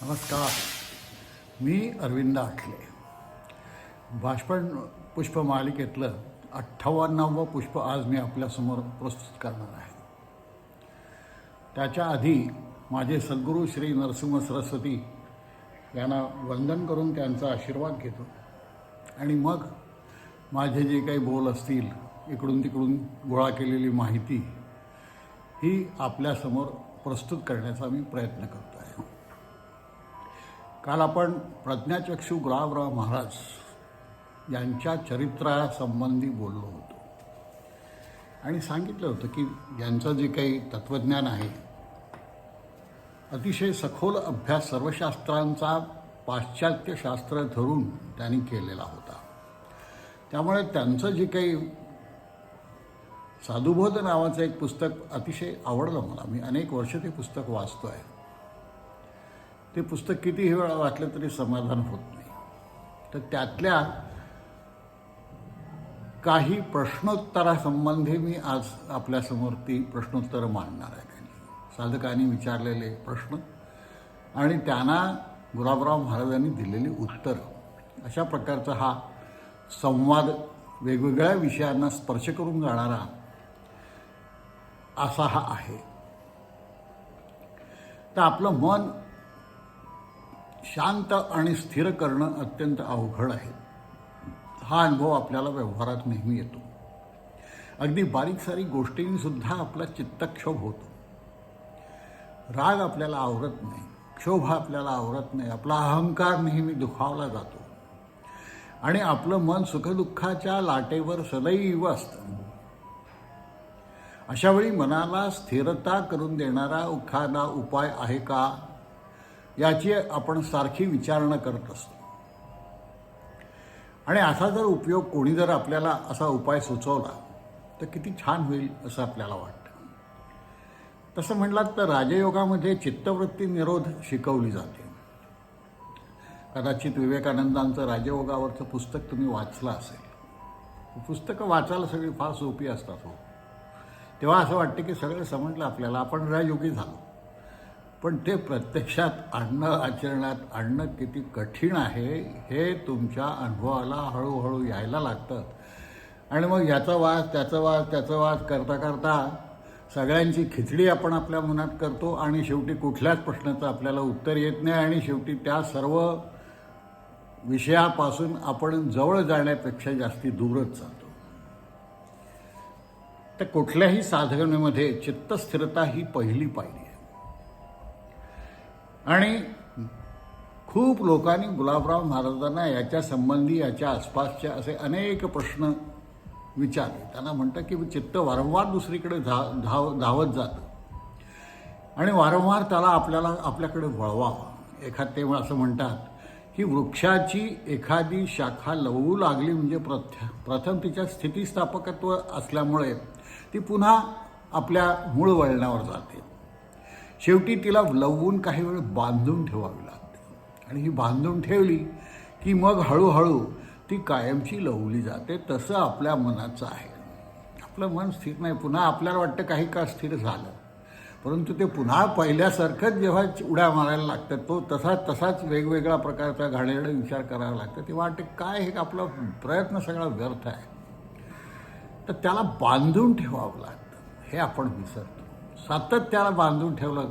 नमस्कार. मी अरविंद आठले. भाषण पुष्प मालिकेतलं 58वं पुष्प आज मी आपल्यासमोर प्रस्तुत करणार आहे. त्याच्या आधी माझे सद्गुरू श्री नरसिंह सरस्वती यांना वंदन करून त्यांचा आशीर्वाद घेतो आणि मग माझे जे काही बोल असतील, इकडून तिकडून गोळा केलेली माहिती ही आपल्यासमोर प्रस्तुत करण्याचा मी प्रयत्न करतो आहे. काल आपण प्रज्ञाचक्षू गुलाबराव महाराज यांच्या चरित्रासंबंधी बोललो होतो आणि सांगितलं होतं की यांचं जे काही तत्त्वज्ञान आहे, अतिशय सखोल अभ्यास सर्वशास्त्रांचा पाश्चात्य शास्त्र धरून त्यांनी केलेला होता. त्यामुळे त्यांचं जे काही साधुबोध नावाचं एक पुस्तक अतिशय आवडलं मला. मी अनेक वर्ष ते पुस्तक वाचतो आहे. ते पुस्तक कितीही वेळा वाचलं तरी समाधान होत नाही. तर त्यातल्या काही प्रश्नोत्तरासंबंधी मी आज आपल्यासमोर ती प्रश्नोत्तरं मांडणार आहे. साधकांनी विचारलेले प्रश्न आणि त्यांना गुलाबराव महाराजांनी दिलेली उत्तरं, अशा प्रकारचा हा संवाद वेगवेगळ्या विषयांना स्पर्श करून जाणारा असा हा आहे. तर आपलं मन शांत आणि स्थिर करणं अत्यंत अवघड आहे. हा अनुभव आपल्याला व्यवहारात नेहमी येतो. अगदी बारीक सारीक गोष्टींनीसुद्धा आपला चित्तक्षोभ होतो. राग आपल्याला आवरत नाही, क्षोभ आपल्याला आवरत नाही, आपला अहंकार नेहमी दुखावला जातो आणि आपलं मन सुखदुःखाच्या लाटेवर सदैव असतं. अशावेळी मनाला स्थिरता करून देणारा एखादा उपाय आहे का, याची आपण सारखी विचारणा करत असतो. आणि असा जर उपयोग कोणी जर आपल्याला असा उपाय सुचवला तर किती छान होईल असं आपल्याला वाटतं. तसं म्हटलात तर राजयोगामध्ये चित्तवृत्ती निरोध शिकवली जाते. कदाचित विवेकानंदांचं राजयोगावरचं पुस्तक तुम्ही वाचलं असेल. पुस्तकं वाचायला सगळी फार सोपी असतात हो. तेव्हा असं वाटतं की सगळं समजलं आपल्याला, आपण राजयोगी झालो. पण ते प्रत्यक्षात आणणं, आचरणात आणणं किती कठीण आहे हे तुमच्या अनुभवाला हळूहळू यायला लागतं. आणि मग याचा वाद त्याचा वाद त्याचा वाद करता करता सगळ्यांची खिचडी आपण आपल्या मनात करतो आणि शेवटी कुठल्याच प्रश्नाचं आपल्याला उत्तर येत नाही आणि शेवटी त्या सर्व विषयापासून आपण जवळ जाण्यापेक्षा जास्ती दूरच जातो. तर कुठल्याही साधनेमध्ये चित्तस्थिरता ही पहिली पायरी आहे. आणि खूप लोकांनी गुलाबराव महाराजांना याच्या संबंधी, याच्या आसपासच्या असे अनेक प्रश्न विचारले. त्यांना म्हणतं की चित्त वारंवार दुसरीकडे धावत जातं आणि वारंवार त्याला आपल्याकडे वळवावं. ते असं म्हणतात की वृक्षाची एखादी शाखा लवू लागली म्हणजे प्रथम तिच्या स्थितिस्थापकत्व असल्यामुळे ती पुन्हा आपल्या मूळ वळणावर जाते. शेवटी तिला लवून काही वेळ बांधून ठेवावी लागते आणि ही बांधून ठेवली की मग हळूहळू ती कायमची लवली जाते. तसं आपल्या मनाचं आहे. आपलं मन स्थिर नाही. पुन्हा आपल्याला वाटतं काही काळ स्थिर झालं, परंतु ते पुन्हा पहिल्यासारखंच जेव्हा उड्या मारायला लागतं, तो तसाच वेगवेगळ्या प्रकारचा घाणेरडा विचार करावा लागतं. तेव्हा वाटतं काय हे आपला प्रयत्न सगळा व्यर्थ आहे. तर त्याला बांधून ठेवावं लागतं, हे आपण विसरतो. सातत्याला बांधून ठेवलं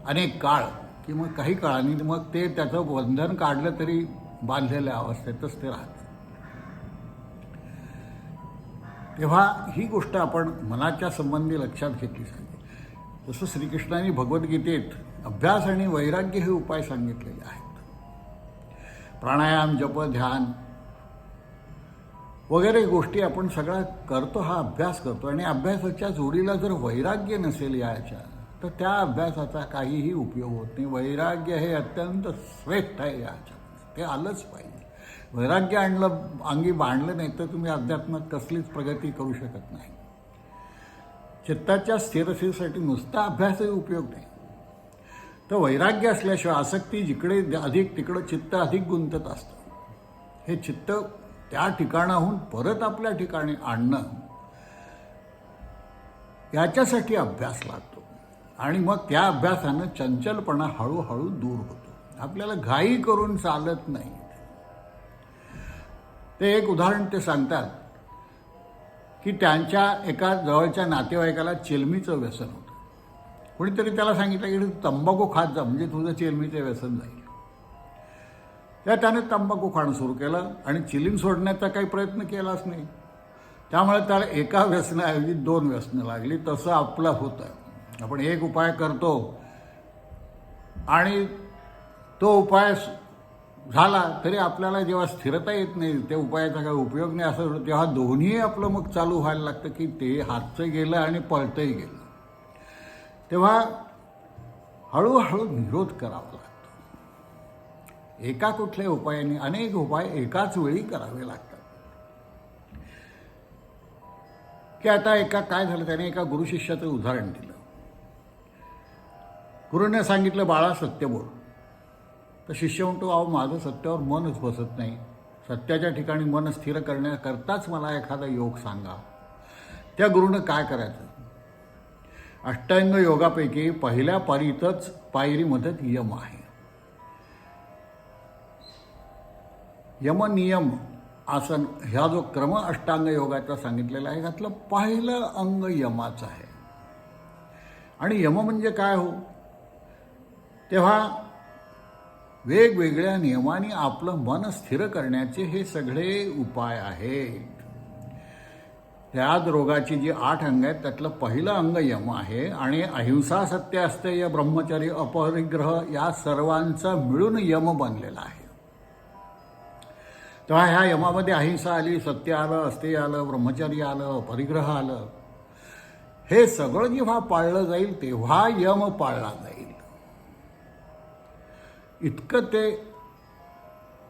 अनेक काळ की मग काही काळाने मग ते त्याचं बंधन काढलं तरी बांधलेल्या अवस्थेतच ते राहतं. तेव्हा ही गोष्ट आपण मनाच्या संबंधी लक्षात घेतली पाहिजे. जसं श्रीकृष्णाने भगवद्गीतेत अभ्यास आणि वैराग्य हे उपाय सांगितलेले आहेत. प्राणायाम, जप, ध्यान वगैरे गोष्टी आपण सगळा करतो, हा अभ्यास करतो. आणि अभ्यासाच्या जोडीला जर वैराग्य नसेल याच्या, तर त्या अभ्यासाचा काहीही उपयोग होत नाही. वैराग्य हे अत्यंत श्रेष्ठ आहे याच्या, ते आलंच पाहिजे. वैराग्य अंगी बांधलं नाही तर तुम्ही अध्यात्मात कसलीच प्रगती करू शकत नाही. चित्ताच्या स्थिरतेसाठी नुसता अभ्यासही उपयोग नाही. तर वैराग्य असल्याशिवाय आसक्ती जिकडे अधिक तिकडं चित्त अधिक गुंतत असतं. हे चित्त त्या ठिकाणाहून परत आपल्या ठिकाणी आणणं, याच्यासाठी अभ्यास लागतो. आणि मग त्या अभ्यासानं चंचलपणा हळूहळू दूर होतो. आपल्याला घाई करून चालत नाही. ते एक उदाहरण ते सांगतात की त्यांच्या एका जवळच्या नातेवाईकाला चिलमीचं व्यसन होतं. कोणीतरी त्याला सांगितलं की तू तंबाखू खात जा म्हणजे तुझं चिलमीचं व्यसन जाईल. त्याने तंबाखू खाणं सुरू केलं आणि चिलीम सोडण्याचा काही प्रयत्न केलाच नाही. त्यामुळे त्याला एका व्यसनाऐवजी 2 व्यसनं लागली. तसं आपलं होतं. आपण एक उपाय करतो आणि तो उपाय झाला तरी आपल्याला जेव्हा स्थिरता येत नाही, त्या उपायाचा काही उपयोग नाही असं होतं, तेव्हा दोन्ही आपलं मग चालू व्हायला लागतं की ते हातचं गेलं आणि पळतंही गेलं. तेव्हा हळूहळू निरोध करावा लागतो. एका कुठल्याही उपायाने अनेक उपाय एकाच वेळी करावे लागतात. की आता काय झालं, त्याने एका गुरुशिष्याचं उदाहरण दिलं. गुरुने सांगितलं बाळा सत्य बोल. तर शिष्य म्हणतो अहो माझं सत्यावर मनच बसत नाही. सत्याच्या ठिकाणी मन स्थिर करण्याकरताच मला एखादा योग सांगा. त्या गुरुनं काय करायचं? अष्टांग योगापैकी पहिल्या पायरीमध्ये यम आहे. यम नियम आसन ह्या जो क्रम अष्टांग योगाचा सांगितलेला आहे त्यातलं पहिलं अंग यमाचं आहे. आणि यम म्हणजे काय हो? तेव्हा वेगवेगळ्या नियमांनी आपलं मन स्थिर करण्याचे हे सगळे उपाय आहेत. ह्या रोगाची जी 8 अंग आहेत त्यातलं पहिलं अंग यम आहे. आणि अहिंसा, सत्य, अस्तेय, ब्रह्मचर्य, अपरिग्रह या सर्वांचा मिळून यम बनलेला आहे. तेव्हा ह्या यमामध्ये अहिंसा आली, सत्य आलं, अस्तेय आलं, ब्रह्मचर्य आलं, अपरिग्रह आलं. हे सगळं जेव्हा पाळलं जाईल तेव्हा यम पाळला जाईल. इतकं ते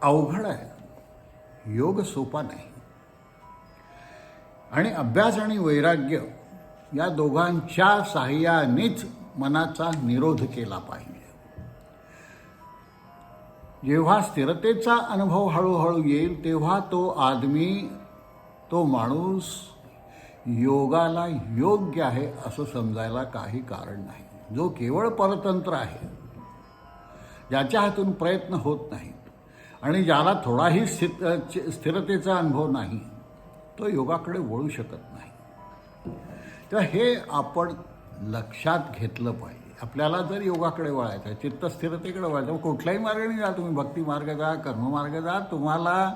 अवघड आहे. योग सोपा नाही. आणि अभ्यास आणि वैराग्य या दोघांच्या साहाय्यानेच मनाचा निरोध केला पाहिजे. जेव्हा स्थिरतेचा अनुभव हळूहळू येईल तेव्हा तो माणूस योगाला योग्य आहे असं समजायला काही कारण नाही. जो केवळ परतंत्र आहे, ज्याच्या हातून प्रयत्न होत नाहीत आणि ज्याला थोडाही स्थिरतेचा अनुभव नाही, तो योगाकडे वळू शकत नाही. तर हे आपण लक्षात घेतलं पाहिजे. आपल्याला जर योगाकडे वळायचं आहे, चित्तस्थिरतेकडे वळायचं, कुठल्याही मार्गाने जा, तुम्ही भक्ती मार्ग जा, कर्ममार्ग जा, तुम्हाला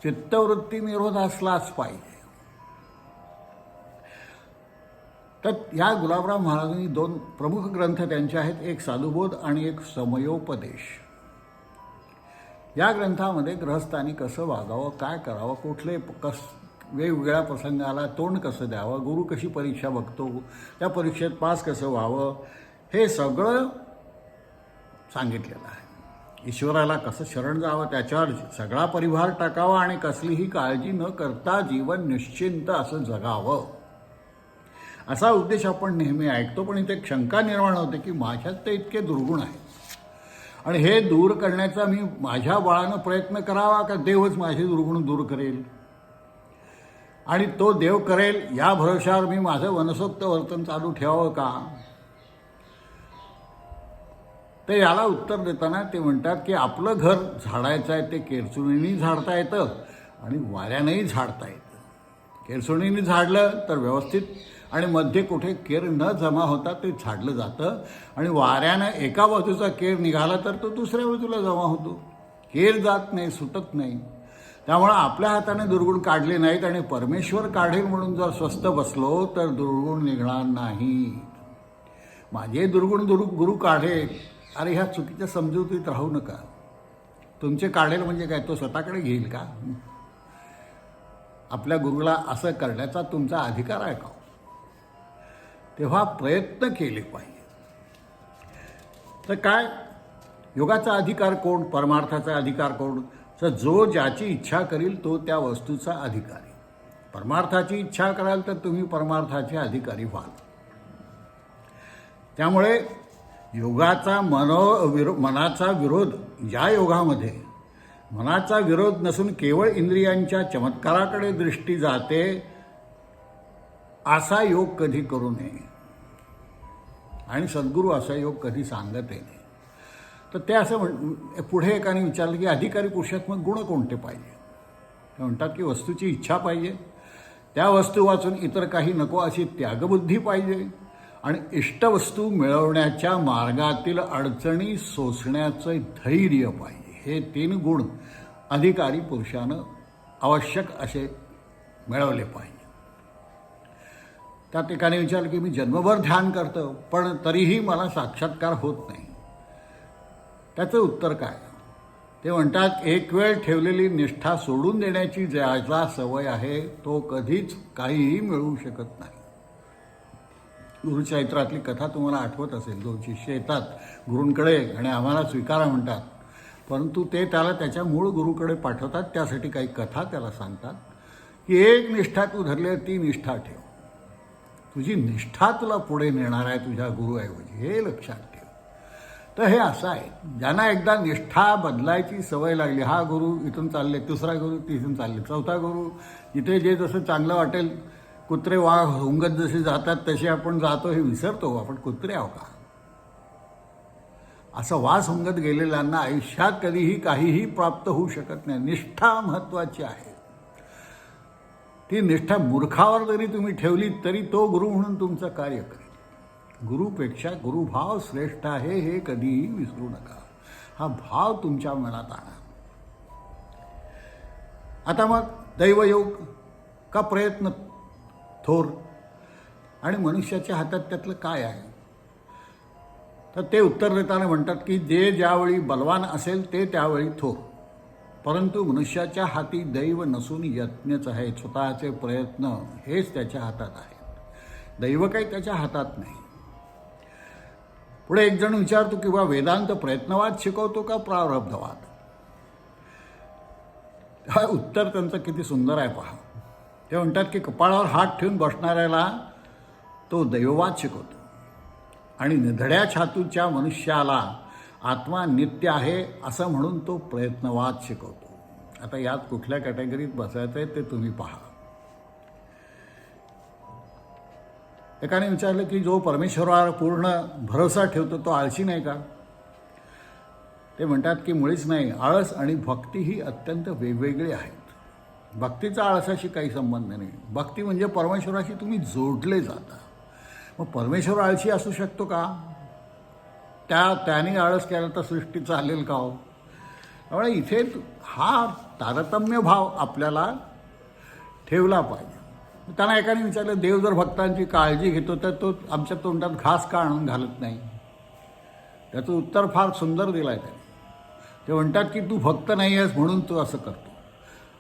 चित्तवृत्ती निरोध असलाच पाहिजे. तर या गुलाबराव महाराजांनी 2 प्रमुख ग्रंथ त्यांचे आहेत. एक साधुबोध आणि एक समयोपदेश. या ग्रंथामध्ये गृहस्थांनी कसं वागावं, काय करावं, कुठले वेगवेगळ्या प्रसंगाला तोंड कसं द्यावं, गुरु कशी परीक्षा बघतो, त्या परीक्षेत पास कसं व्हावं, हे सगळं सांगितलेलं आहे. ईश्वराला कसं शरण जावं, त्याच्यावर सगळा परिभार टाकावा आणि कसलीही काळजी न करता जीवन निश्चिंत असं जगावं, असा उद्देश आपण नेहमी ऐकतो. पण इथे एक शंका निर्माण होते की माझ्यात ते इतके दुर्गुण आहेत आणि हे दूर करण्याचा मी माझ्या बळानं प्रयत्न करावा का देवच माझे दुर्गुण दूर करेल आणि तो देव करेल या भरोशावर मी माझं मनसोक्त वर्तन चालू ठेवावं का? तर याला उत्तर देताना ते म्हणतात की आपलं घर झाडायचं आहे ते केरसुणीनी झाडता येतं आणि वाऱ्यानंही झाडता येतं. केरसुणीनी झाडलं तर व्यवस्थित आणि मध्ये कुठे केर न जमा होता ते झाडलं जातं आणि वाऱ्यानं एका बाजूचा केर निघाला तर तो दुसऱ्या बाजूला जमा होतो. केर जात नाही, सुटत नाही. त्यामुळं आपल्या हाताने दुर्गुण काढले नाहीत आणि परमेश्वर काढेल म्हणून जर स्वस्थ बसलो तर दुर्गुण निघणार नाही. माझे दुर्गुण गुरु काढेल, अरे ह्या चुकीच्या समजुतीत राहू नका. तुमचे काढेल म्हणजे काय, तो स्वतःकडे घेईल का? आपल्या गुरुला असं करण्याचा तुमचा अधिकार आहे का? तेव्हा प्रयत्न केले पाहिजे. तर काय योगाचा अधिकार कोण, परमार्थाचा अधिकार कोण? तर जो ज्याची इच्छा करील तो त्या वस्तूचा अधिकारी. परमार्थाची इच्छा कराल तर तुम्ही परमार्थाचे अधिकारी व्हाल. त्यामुळे योगाचा मनाचा विरोध, या योगामध्ये मनाचा विरोध नसून केवळ इंद्रियांच्या चमत्काराकडे दृष्टी जाते असा योग कधी करू नये आणि सद्गुरू असा योग कधी सांगत नाही. तर ते असं पुढे एकाने विचारलं की अधिकारी पुरुषात मग गुण कोणते पाहिजे. ते म्हणतात की वस्तूची इच्छा पाहिजे, त्या वस्तू वाचून इतर काही नको अशी त्यागबुद्धी पाहिजे, आणि इष्टवस्तू मिळवण्याच्या मार्गातील अडचणी सोसण्याचं धैर्य पाहिजे. हे 3 गुण अधिकारी पुरुषानं आवश्यक असे मिळवले पाहिजे. त्या ठिकाणी विचारलं की मी जन्मभर ध्यान करतो पण तरीही मला साक्षात्कार होत नाही. त्याचं उत्तर काय. ते म्हणतात एक वेळ ठेवलेली निष्ठा सोडून देण्याची ज्याला सवय आहे तो कधीच काहीही मिळवू शकत नाही. गुरुचरित्रातली कथा तुम्हाला आठवत असेल. 2 शिष्य येतात गुरूंकडे आणि आम्हाला स्वीकारा म्हणतात, परंतु ते त्याला त्याच्या मूळ गुरुकडे पाठवतात. त्यासाठी काही कथा त्याला सांगतात की एक निष्ठा तू धरली ती निष्ठा ठेव, तुझी निष्ठा तुला पुढे नेणार आहे तुझ्या गुरुऐवजी, हे लक्षात ठेव. तर हे असं आहे, ज्यांना एकदा निष्ठा बदलायची सवय लागली, हा गुरु इथून चालले, दुसरा गुरु तिथून चालले, चौथा गुरु, इथे जे जसं चांगलं वाटेल, कुत्रे वाघ हुंगत जसे जातात तसे आपण जातो हे विसरतो. आपण कुत्रे आहो का. असं वास हुंगत गेलेल्यांना आयुष्यात कधीही काहीही प्राप्त होऊ शकत नाही. निष्ठा महत्त्वाची आहे. ती निष्ठा मूर्खावर जरी तुम्ही ठेवली तरी तो गुरु म्हणून तुमचं कार्य करेल. गुरुपेक्षा गुरुभाव श्रेष्ठ आहे हे कधीही विसरू नका. हा भाव तुमच्या मनात आणा. आता मग दैवयोग का प्रयत्न थोर, आणि मनुष्याच्या हातात त्यातलं काय आहे. तर ते उत्तर देताना म्हणतात की जे ज्यावेळी बलवान असेल ते त्यावेळी थोर, परंतु मनुष्याच्या हाती दैव नसून यत्नच आहे. स्वतःचे प्रयत्न हेच त्याच्या हातात आहेत, दैव काही त्याच्या हातात नाही. पुढे एक जण विचारतो की बा वेदांत प्रयत्नवाद शिकवतो का प्रारब्धवाद. हा उत्तर त्यांचं किती सुंदर आहे पहा. ते म्हणतात की कपाळावर हात ठेवून बसणाऱ्याला तो दैववाद शिकवतो आणि निधड्या छातूच्या मनुष्याला आत्मा नित्य आहे असं म्हणून तो प्रयत्नवाद शिकवतो. आता यात कुठल्या कॅटेगरीत बसायचं आहे ते तुम्ही पहा. एकाने विचारलं की जो परमेश्वरावर पूर्ण भरोसा ठेवतो तो आळशी नाही का. ते म्हणतात की मुळीच नाही. आळस आणि भक्ती ही अत्यंत वेगवेगळी आहेत. भक्तीचा आळसाशी काही संबंध नाही. भक्ती म्हणजे परमेश्वराशी तुम्ही जोडले जाता. मग परमेश्वर आळशी असू शकतो का. त्याने आळस केला तर सृष्टी चालेल का हो. त्यामुळे इथे हा तारतम्य भाव आपल्याला ठेवला पाहिजे. त्यांना एकाने विचारलं देव जर भक्तांची काळजी घेतो तर तो आमच्या तोंडात घास का आणून घालत नाही. त्याचं उत्तर फार सुंदर दिलं आहे त्याने. ते म्हणतात की तू भक्त नाही आहेस म्हणून तू असं करतो,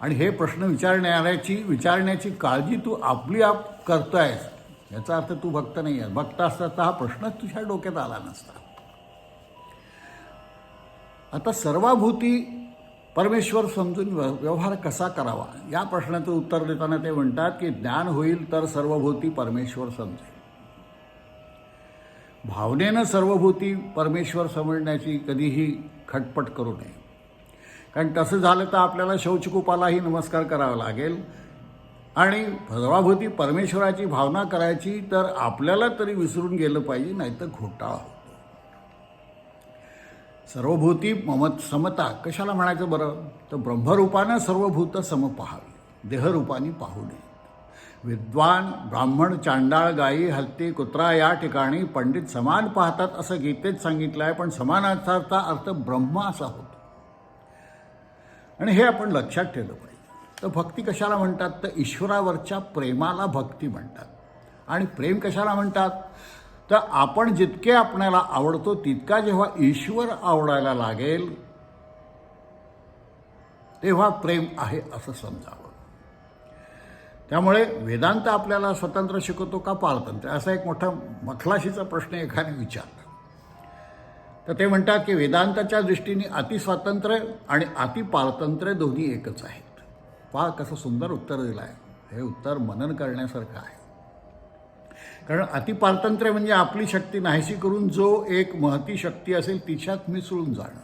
आणि हे प्रश्न विचारण्याची काळजी तू आपली आप करतो आहेस, याचा अर्थ तू भक्त नाही आहेस. भक्त असता तर हा प्रश्नच तुझ्या डोक्यात आला नसता. आता सर्वभूती परमेश्वर समजून व्यवहार कसा करावा या प्रश्नाचं उत्तर देताना ते म्हणतात की ज्ञान होईल तर सर्वभूती परमेश्वर समजेल. भावनेनं सर्वभूती परमेश्वर समजण्याची कधीही खटपट करू नये, कारण तसं झालं तर आपल्याला शौचकूपालाही नमस्कार करावा लागेल. आणि सर्वभूती परमेश्वराची भावना करायची तर आपल्याला तरी विसरून गेलं पाहिजे, नाहीतर घोटाळा होतो. सर्वभूती समता कशाला म्हणायचं बरं, तर ब्रह्मरूपानं सर्वभूत सम पाहावी, देहरूपानी पाहू नये. विद्वान ब्राह्मण चांडाळ गायी हत्ती कुत्रा या ठिकाणी पंडित समान पाहतात असं गीतेत सांगितलं आहे, पण समानार्थाचा अर्थ ब्रह्म असा होतो. आणि हे आपण लक्षात ठेवलं पाहिजे. तर भक्ती कशाला म्हणतात, तर ईश्वरावरच्या प्रेमाला भक्ती म्हणतात. आणि प्रेम कशाला म्हणतात, तर आपण जितके आपल्याला आवडतो तितका जेव्हा ईश्वर आवडायला लागेल तेव्हा प्रेम आहे असं समजावं. त्यामुळे वेदांत आपल्याला स्वतंत्र शिकवतो का पारतंत्र्य, असा एक मोठा मखलाशीचा प्रश्न एकाने विचारला. तर ते म्हणतात की वेदांताच्या दृष्टीने अतिस्वातंत्र्य आणि अतिपारतंत्र्य दोन्ही एकच आहेत. पहा कसं सुंदर उत्तर दिलं आहे. हे उत्तर मनन करण्यासारखं आहे. कारण अतिपारतंत्र्य म्हणजे आपली शक्ती नाहीशी करून जो एक महती शक्ती असेल तिच्यात मिसळून जाणं,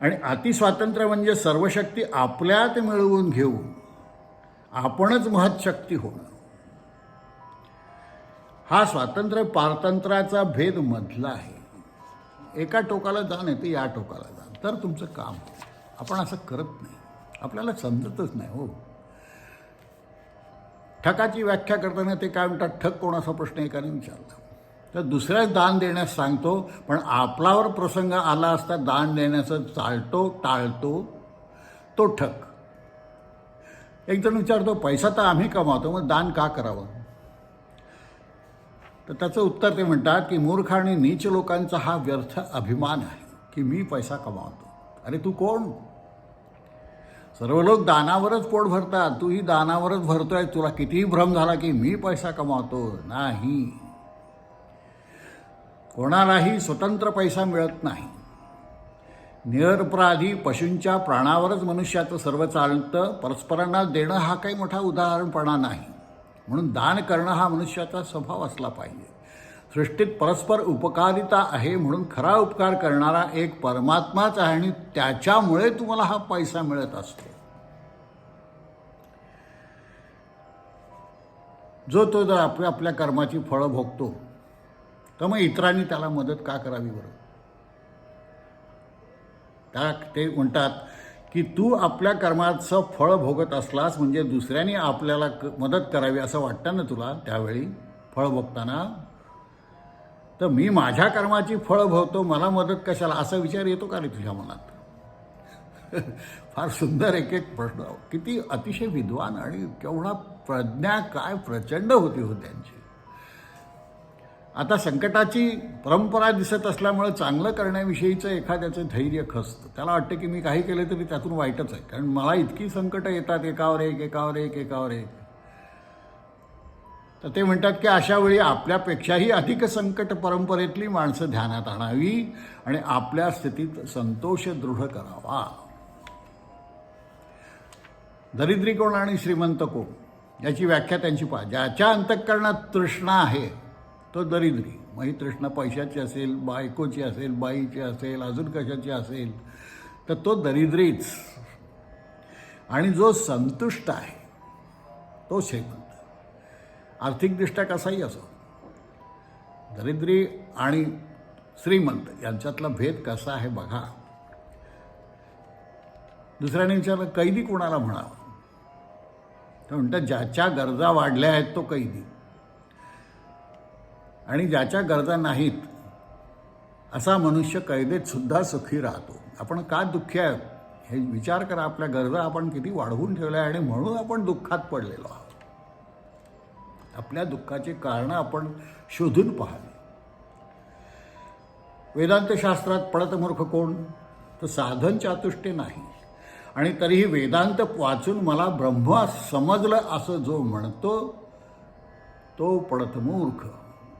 आणि अतिस्वातंत्र्य म्हणजे सर्व शक्ती आपल्यात मिळवून घेऊन आपणच महत्शक्ती होणं. हा स्वातंत्र्य पारतंत्र्याचा भेद मधला आहे. एका टोकाला जा नाही तर या टोकाला जा, तर तुमचं काम होईल. आपण असं करत नाही, आपल्याला समजतच नाही. हो, ठकाची व्याख्या करताना ते काय म्हणतात, ठक कोणाचा प्रश्न एकाने विचारला तर दुसऱ्याच दान देण्यास सांगतो, पण आपल्यावर प्रसंग आला असता दान देण्याचं टाळतो तो ठक. एक जण विचारतो, पैसा तर आम्ही कमावतो, मग दान का करावं? तर त्याचं उत्तर ते म्हणतात की मूर्ख आणि नीच लोकांचा हा व्यर्थ अभिमान आहे की मी पैसा कमावतो. अरे तू कोण? सर्व लोक दानावरच पोट भरतात, तूही दानावरच भरतोय. तुला कितीही भ्रम झाला की मी पैसा कमावतो, नाही. कोणालाही स्वतंत्र पैसा मिळत नाही. निरपराधी पशूंच्या प्राणावरच मनुष्याचं सर्व चालतं. परस्परांना देणं हा काही मोठा उदाहरणपणा नाही. म्हणून दान करणं हा मनुष्याचा स्वभाव असला पाहिजे. सृष्टीत परस्पर उपकारिता आहे, म्हणून खरा उपकार करणारा एक परमात्माच आहे आणि त्याच्यामुळे तुम्हाला हा पैसा मिळत असतो. जो तो जर आपल्या कर्माची फळं भोगतो तर मग इतरांनी त्याला मदत का करावी बरं? ते म्हणतात की तू आपल्या कर्माचं फळ भोगत असलास म्हणजे दुसऱ्यांनी आपल्याला मदत करावी असं वाटतं ना तुला त्यावेळी फळ भोगताना, तर मी माझ्या कर्माची फळं भोगतो, मला मदत कशाला, असा विचार येतो का रे तुझ्या मनात? फार सुंदर एक प्रश्न. किती अतिशय विद्वान आणि केवढा प्रज्ञा, काय प्रचंड होती हो त्यांची. आता संकटाची परंपरा दिसत असल्यामुळे चांगलं करण्याविषयीचं एखाद्याचं धैर्य खचतं. त्याला वाटतं की मी काही केलं तरी त्यातून वाईटच आहे, कारण मला इतकी संकटं येतात, एकावर एक. तर ते म्हणतात की अशा वेळी आपल्यापेक्षाही अधिक संकट परंपरेतली माणसं ध्यानात आणावी आणि आपल्या स्थितीत संतोष दृढ करावा. दरिद्री कोण आणि श्रीमंत कोण याची व्याख्या त्यांची पहा. ज्याच्या अंतःकरणात तृष्णा आहे तो दरिद्री. मग ही तृष्णा पैशाची असेल, बायकोची असेल, बाईची असेल, अजून कशाची असेल, तर तो दरिद्रीच. आणि जो संतुष्ट आहे तो श्रीमंत. आर्थिकदृष्ट्या कसाही असो, दरिद्री आणि श्रीमंत यांच्यातला भेद कसा आहे बघा. दुसऱ्याने विचारलं, कैदी कोणाला म्हणावं? तर म्हणतात ज्याच्या गरजा वाढल्या आहेत तो कैदी, आणि ज्याच्या गरजा नाहीत असा मनुष्य कैदेत सुद्धा सुखी राहतो. आपण का दुःखी आहे हे विचार करा. आपल्या गरजा आपण किती वाढवून ठेवल्या आणि म्हणून आपण दुःखात पडलेलो आहोत. आपल्या दुःखाची कारणं आपण शोधून पाहावी. वेदांतशास्त्रात पडतमूर्ख कोण? तर साधन चातुष्य नाही आणि तरीही वेदांत वाचून मला ब्रह्म समजलं असं जो म्हणतो तो पडतमूर्ख.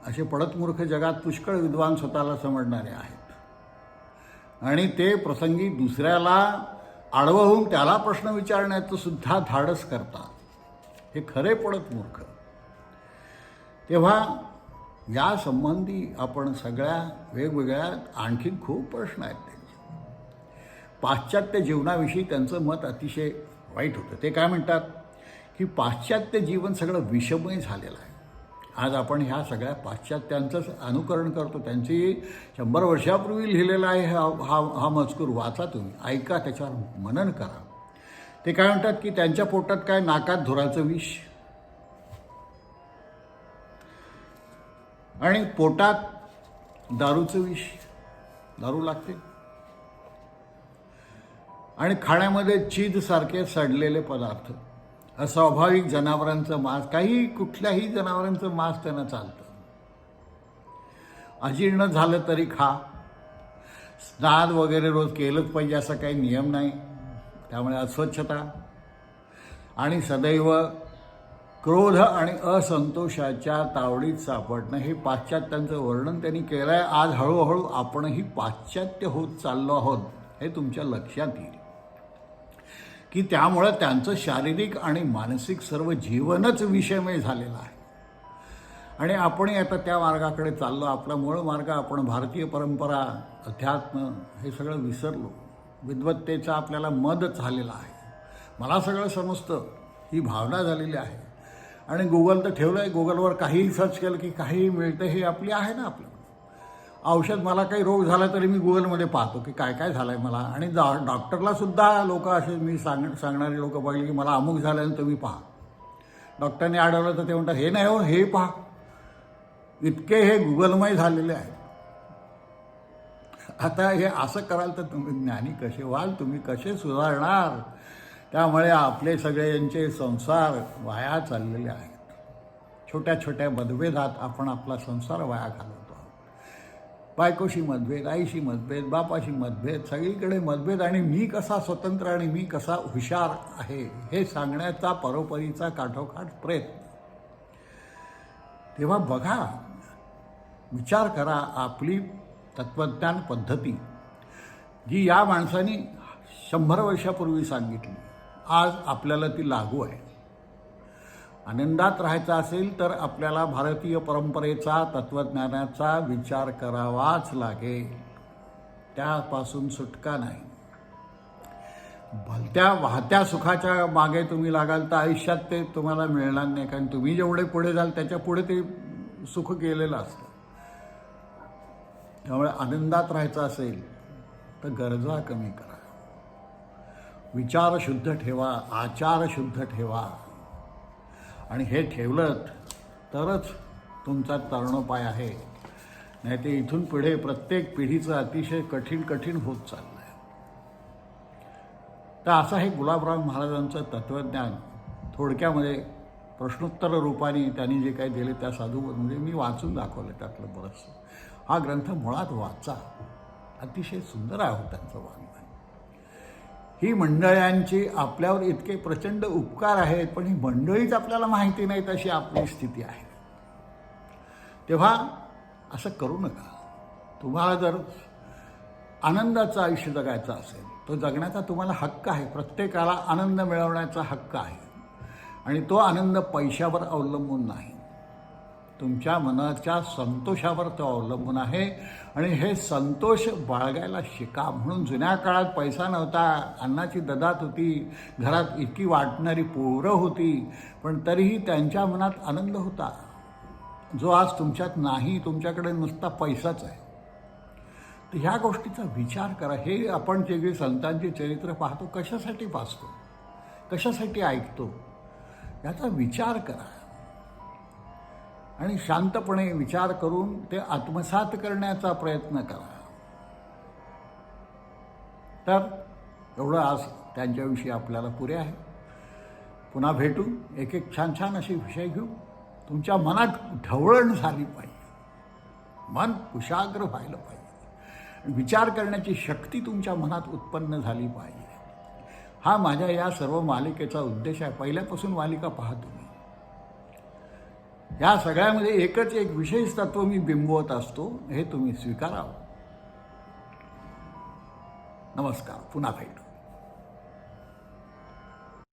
असे पडतमूर्ख जगात पुष्कळ विद्वान स्वतःला समजणारे आहेत आणि ते प्रसंगी दुसऱ्याला आडवं होऊन त्याला प्रश्न विचारण्याचं सुद्धा धाडस करतात. हे खरे पडतमूर्ख. तेव्हा या संबंधी आपण सगळ्या वेगवेगळ्या आणखी खूप प्रश्न आहेत त्यांचे. पाश्चात्य जीवनाविषयी त्यांचं मत अतिशय वाईट होतं. ते काय म्हणतात की पाश्चात्य जीवन सगळं विषमय झालेलं आहे. आज आपण ह्या सगळ्या पाश्चात्यांचंच अनुकरण करतो. त्यांची 100 वर्षापूर्वी लिहिलेला आहे हा मजकूर वाचा तुम्ही, ऐका, त्याच्यावर मनन करा. ते काय म्हणतात की त्यांच्या पोटात काय, नाकात धुराचं विष आणि पोटात दारूचं विष, दारू लागते, आणि खाण्यामध्ये चीजसारखे सडलेले पदार्थ, अस्वाभाविक जनावरांचं मांस, कुठल्याही जनावरांचं मांस त्यांना चालतं. अजीर्ण झालं तरी खा. स्नान वगैरे रोज केलंच पाहिजे असा काही नियम नाही. त्यामुळे अस्वच्छता आणि सदैव क्रोध आणि असंतोषाच्या तावडीत सापडणं हे पाश्चात्यांचं वर्णन त्यांनी केलं आहे. आज हळूहळू आपणही पाश्चात्य होत चाललो आहोत हे तुमच्या लक्षात येईल की त्यामुळं त्यांचं शारीरिक आणि मानसिक सर्व जीवनच विषमय झालेलं आहे आणि आपणही आता त्या मार्गाकडे चाललो. आपला मूळ मार्ग, आपण भारतीय परंपरा, अध्यात्म हे सगळं विसरलो. विद्वत्तेचा आपल्याला मद झालेला आहे. मला सगळं समजतं ही भावना झालेली आहे आणि गुगल तर ठेवलं आहे. गुगलवर काहीही सर्च केलं की काहीही मिळतं, हे आपली आहे ना आपलं. औषध मला काही रोग झाला तरी मी गुगलमध्ये पाहतो की काय काय झालं आहे मला. आणि डॉक्टरलासुद्धा लोक असे मी सांगणारे लोक बघले की मला अमुक झालं आणि तुम्ही पहा. डॉक्टरने आढळलं तर ते म्हणतात हे नाही हो, हे पहा. इतके हे गुगलमय झालेले आहेत. आता हे असं कराल तर तुम्ही ज्ञानी कसे व्हाल, तुम्ही कसे सुधारणार. त्यामुळे आपले सगळ्यांचे संसार वाया चाललेले आहेत. छोट्या छोट्या मतभेदात आपण आपला संसार वाया घालवतो आहोत. बायकोशी मतभेद, आईशी मतभेद, बापाशी मतभेद, सगळीकडे मतभेद. आणि मी कसा स्वतंत्र आणि मी कसा हुशार आहे हे सांगण्याचा परोपरीचा काठोकाठ प्रयत्न. तेव्हा बघा, विचार करा, आपली तत्त्वज्ञान पद्धती जी या माणसाने 100 वर्षापूर्वी सांगितली, आज आपल्याला ती लागू आहे. आनंदात राहायचं असेल तर आपल्याला भारतीय परंपरेचा, तत्त्वज्ञानाचा विचार करावाच लागेल. त्यापासून सुटका नाही. भलत्या वाहत्या सुखाच्या मागे तुम्ही लागाल तर आयुष्यात ते तुम्हाला मिळणार नाही. कारण तुम्ही जेवढे पुढे जाल त्याच्या पुढे ते सुख गेलेलं असतं. त्यामुळे आनंदात राहायचं असेल तर गरजा कमी करा, विचार शुद्ध ठेवा, आचार शुद्ध ठेवा. आणि हे ठेवलं तरच तुमचा तरणोपाय आहे. नाही ते इथून पुढे प्रत्येक पिढीचं अतिशय कठीण होत चाललं आहे. तर असं हे गुलाबराव महाराजांचं तत्त्वज्ञान थोडक्यामध्ये प्रश्नोत्तर रूपाने त्यांनी जे काही दिले त्या साधूमध्ये मी वाचून दाखवलं त्यातलं बरंचसं. हा ग्रंथ मुळात वाचा, अतिशय सुंदर आहे त्यांचं वाङ्मय. ही मंडळ्यांची आपल्यावर इतके प्रचंड उपकार आहेत, पण ही मंडळीच आपल्याला माहिती नाहीत अशी आपली स्थिती आहे. तेव्हा असं करू नका. तुम्हाला जर आनंदाचं आयुष्य जगायचं असेल, तो जगण्याचा तुम्हाला हक्क आहे. प्रत्येकाला आनंद मिळवण्याचा हक्क आहे. आणि तो आनंद पैशावर अवलंबून नाही, तुमच्या मनाच्या संतोषावर तो अवलंबून आहे. आणि हे संतोष बाळगायला शिका. म्हणून जुन्या काळात पैसा नव्हता, अन्नाची ददात होती, घरात इतकी वाटणारी पोरं होती, पण तरीही त्यांच्या मनात आनंद होता, जो आज तुमच्यात नाही. तुमच्याकडे नुसता पैसाच आहे. तर ह्या गोष्टीचा विचार करा. हे आपण जे संतांची चरित्र पाहतो, कशासाठी वाचतो, कशासाठी ऐकतो, याचा विचार करा. आणि शांतपणे विचार करून ते आत्मसात करण्याचा प्रयत्न करा. तर एवढं आज त्यांच्याविषयी आपल्याला पुरे आहे. पुन्हा भेटू, एक एक छान असे विषय घेऊ. तुमच्या मनात ढवळण झाली पाहिजे, मन कुशाग्र व्हायला पाहिजे, विचार करण्याची शक्ती तुमच्या मनात उत्पन्न झाली पाहिजे. हा माझ्या या सर्व मालिकेचा उद्देश आहे. पहिल्यापासून मालिका पाहतो मी. या सगळ्यामध्ये एकच एक विशेष तत्व मी बिंबवत असतो, हे तुम्ही स्वीकारावं. नमस्कार, पुन्हा भेटू.